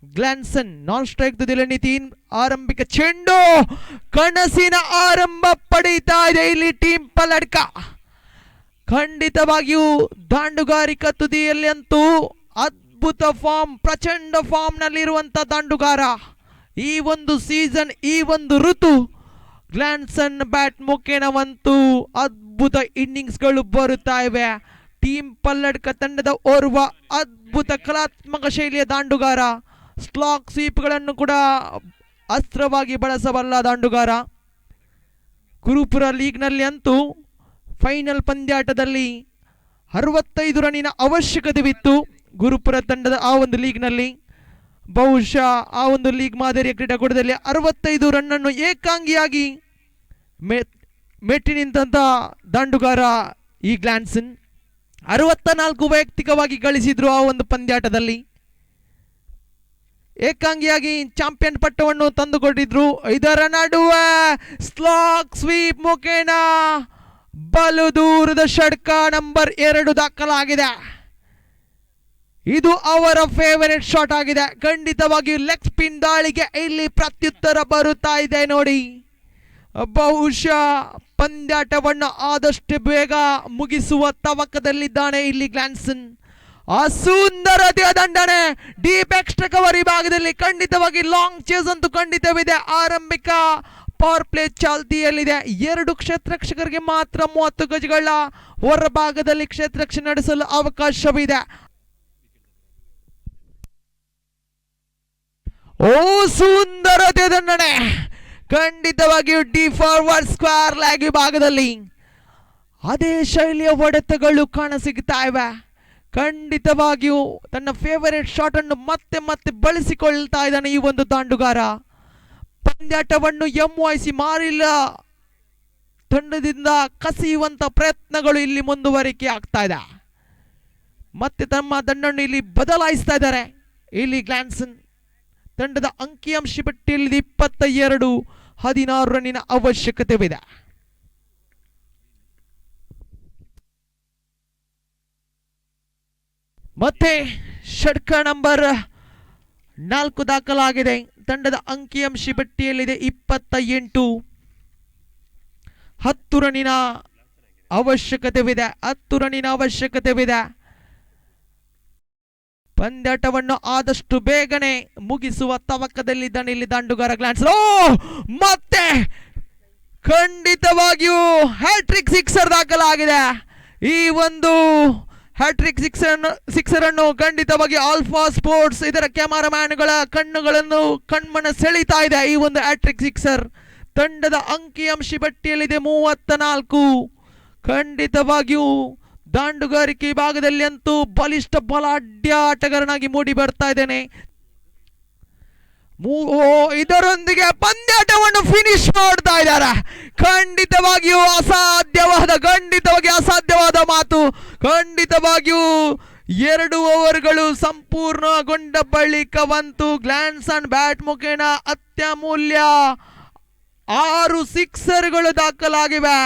ಗ್ಲಾನ್ಸನ್ ನಾನ್ strike ತುದಿಯಲ್ಲಿ 3 ಆರಂಭಿಕ ಚೆಂಡು ಕನಸಿನ ಆರಂಭ ಪಡೀತಾ ಇದೆ ಇಲ್ಲಿ ಟೀಮ್ ಪಲ್ಲಡ್ಕ. ಖಂಡಿತವಾಗಿಯೂ ದಾಂಡುಗಾರಿಕಾ ತುದಿಯಲ್ಲಿ ಅಂತೂ ಅದ್ಭುತ ಫಾರ್ಮ್, ಪ್ರಚಂಡ ಫಾರ್ಮ್ ನಲ್ಲಿರುವಂತ ದಾಂಡುಗಾರ. ಈ ಒಂದು ಸೀಸನ್, ಈ ಒಂದು ಋತು ಗ್ಲಾನ್ಸನ್ ಬ್ಯಾಟ್ ಮುಖೇನವಂತೂ ಅದ್ಭುತ ಇನ್ನಿಂಗ್ಸ್ಗಳು ಬರುತ್ತಾ ಇವೆ. ಟೀಮ್ ಪಲ್ಲಡ್ಕ ತಂಡದ ಓರ್ವ ಅದ್ಭುತ ಕಲಾತ್ಮಕ ಶೈಲಿಯ ದಾಂಡುಗಾರ, ಸ್ಲಾಕ್ ಸ್ವೀಪ್ಗಳನ್ನು ಕೂಡ ಅಸ್ತ್ರವಾಗಿ ಬಳಸಬಲ್ಲ ದಾಂಡುಗಾರ. ಗುರುಪುರ ಲೀಗ್ನಲ್ಲಿ ಅಂತೂ ಫೈನಲ್ ಪಂದ್ಯಾಟದಲ್ಲಿ 65 ರನ್ನಿನ ಅವಶ್ಯಕತೆವಿತ್ತು ಗುರುಪುರ ತಂಡದ ಆ ಒಂದು ಲೀಗ್ನಲ್ಲಿ. ಬಹುಶಃ ಆ ಒಂದು ಲೀಗ್ ಮಾದರಿಯ ಕ್ರೀಡಾಕೂಟದಲ್ಲಿ 65 ರನ್ನನ್ನು ಏಕಾಂಗಿಯಾಗಿ ಮೆಟ್ಟಿ ನಿಂತ ದಾಂಡುಗಾರ ಈ ಗ್ಲಾನ್ಸನ್. 64 ವೈಯಕ್ತಿಕವಾಗಿ ಗಳಿಸಿದ್ರು ಆ ಒಂದು ಪಂದ್ಯಾಟದಲ್ಲಿ. ಏಕಾಂಗಿಯಾಗಿ ಚಾಂಪಿಯನ್ ಪಟ್ಟವನ್ನು ತಂದುಕೊಟ್ಟಿದ್ರು. ಇದರ ನಡುವೆ ಸ್ಲಾಕ್ ಸ್ವೀಪ್ ಮುಖೇನ ಬಲು ದೂರದ ಷಟ್ಕ ನಂಬರ್ 2 ದಾಖಲಾಗಿದೆ. ಇದು ಅವರ ಫೇವರೇಟ್ ಶಾಟ್ ಆಗಿದೆ. ಖಂಡಿತವಾಗಿ ಲೆಗ್ ಸ್ಪಿನ್ ದಾಳಿಗೆ ಇಲ್ಲಿ ಪ್ರತ್ಯುತ್ತರ ಬರುತ್ತಾ ಇದೆ ನೋಡಿ. ಬಹುಶಃ ಪಂದ್ಯಾಟವನ್ನು ಆದಷ್ಟು ಬೇಗ ಮುಗಿಸುವ ತವಕದಲ್ಲಿದ್ದಾನೆ ಇಲ್ಲಿ ಗ್ಲಾನ್ಸನ್. ಆ ಸುಂದರತೆಯ ದಂಡನೆ ಡೀಪ್ ಎಕ್ಸ್ಟ್ರಾ ಕವರ್ ವಿಭಾಗದಲ್ಲಿ ಖಂಡಿತವಾಗಿ ಲಾಂಗ್ ಚೇಸ್ ಅಂತೂ ಖಂಡಿತವಿದೆ. ಆರಂಭಿಕ ಪವರ್ ಪ್ಲೇ ಚಾಲ್ತಿಯಲ್ಲಿದೆ. 2 ಕ್ಷೇತ್ರರಕ್ಷಕರಿಗೆ ಮಾತ್ರ 30 ಗಜಗಳ ಹೊರಭಾಗದಲ್ಲಿ ಕ್ಷೇತ್ರರಕ್ಷಣೆ ನಡೆಸಲು ಅವಕಾಶವಿದೆ. ಓ ಸುಂದರತೆ ದಂಡನೆ ಖಂಡಿತವಾಗಿಯೂ ಡಿ ಫಾರ್ವರ್ಡ್ ಸ್ಕ್ವೇರ್ ಲೆಗ್ ವಿಭಾಗದಲ್ಲಿ ಅದೇ ಶೈಲಿಯ ಹೊಡೆತಗಳು ಕಾಣಸಿಗ್ತಾ ಇವೆ. ಖಂಡಿತವಾಗಿಯೂ ತನ್ನ ಫೇವರೇಟ್ ಶಾಟ್ ಅನ್ನು ಮತ್ತೆ ಮತ್ತೆ ಬಳಸಿಕೊಳ್ತಾ ಇದ್ದಾನೆ ಈ ಒಂದು ದಾಂಡುಗಾರ. ಪಂದ್ಯಾಟವನ್ನು ಎಂವೈಸಿ ಮಾರಿಲ್ಲ ತಂಡದಿಂದ ಕಸಿಯುವಂತ ಪ್ರಯತ್ನಗಳು ಇಲ್ಲಿ ಮುಂದುವರಿಕೆ ಆಗ್ತಾ ಇದೆ. ಮತ್ತೆ ತಮ್ಮ ದಂಡನ್ನು ಇಲ್ಲಿ ಬದಲಾಯಿಸ್ತಾ ಇದ್ದಾರೆ ಇಲ್ಲಿ ಗ್ಲಾನ್ಸನ್. ತಂಡದ ಅಂಕಿಅಂಶ ಪಟ್ಟಿಯಲ್ಲಿ 22-16 ರನ್ನಿನ ಅವಶ್ಯಕತೆವಿದೆ. ಮತ್ತೆ ಷಟ್ಕ ನಂಬರ್ 4 ದಾಖಲಾಗಿದೆ. ತಂಡದ ಅಂಕಿಅಂಶ ಪಟ್ಟಿಯಲ್ಲಿದೆ 28. 10 ರನ್ನಿನ ಅವಶ್ಯಕತೆವಿದೆ. 10 ರನ್ನಿನ ಅವಶ್ಯಕತೆವಿದೆ. ಪಂದ್ಯಾಟವನ್ನು ಆದಷ್ಟು ಬೇಗನೆ ಮುಗಿಸುವ ತವಕದಲ್ಲಿದ್ದಾನೆ ಇಲ್ಲಿ ದಾಂಡುಗಾರ ಗ್ಲಾನ್ಸನ್. ಮತ್ತೆ ಖಂಡಿತವಾಗಿಯೂ ಹ್ಯಾಟ್ರಿಕ್ ಸಿಕ್ಸರ್ ದಾಖಲಾಗಿದೆ. ಈ ಒಂದು ಹ್ಯಾಟ್ರಿಕ್ ಸಿಕ್ಸರ್ ಅನ್ನು ಖಂಡಿತವಾಗಿ ಆಲ್ಫಾ ಸ್ಪೋರ್ಟ್ಸ್ ಇದರ ಕ್ಯಾಮರಾಮ್ಯಾನ್ಗಳ ಕಣ್ಣುಗಳನ್ನು ಕಣ್ಮನ ಸೆಳೀತಾ ಇದೆ. ಈ ಒಂದು ಹ್ಯಾಟ್ರಿಕ್ ಸಿಕ್ಸರ್ ತಂಡದ ಅಂಕಿಅಂಶ ಪಟ್ಟಿಯಲ್ಲಿದೆ 34. ಖಂಡಿತವಾಗಿಯೂ ದಾಂಡುಗಾರಿಕೆ ವಿಭಾಗದಲ್ಲಿ ಅಂತೂ ಬಲಿಷ್ಠ ಬಲಾಢ್ಯ ಆಟಗಾರನಾಗಿ ಮೂಡಿ ಬರ್ತಾ ಇದ್ದೇನೆ. ಇದರೊಂದಿಗೆ ಪಂದ್ಯಾಟವನ್ನು ಫಿನಿಶ್ ಮಾಡ್ತಾ ಇದ್ದಾರೆ. ಖಂಡಿತವಾಗಿಯೂ ಅಸಾಧ್ಯವಾದ ಮಾತು. ಖಂಡಿತವಾಗಿಯೂ 2 ಓವರ್ಗಳು ಸಂಪೂರ್ಣಗೊಂಡ ಬಳಿಕವಂತೂ ಗ್ಲಾನ್ಸನ್ ಬ್ಯಾಟ್ ಮುಖೇನ ಅತ್ಯಮೂಲ್ಯ 6 ಸಿಕ್ಸರ್ಗಳು ದಾಖಲಾಗಿವೆ.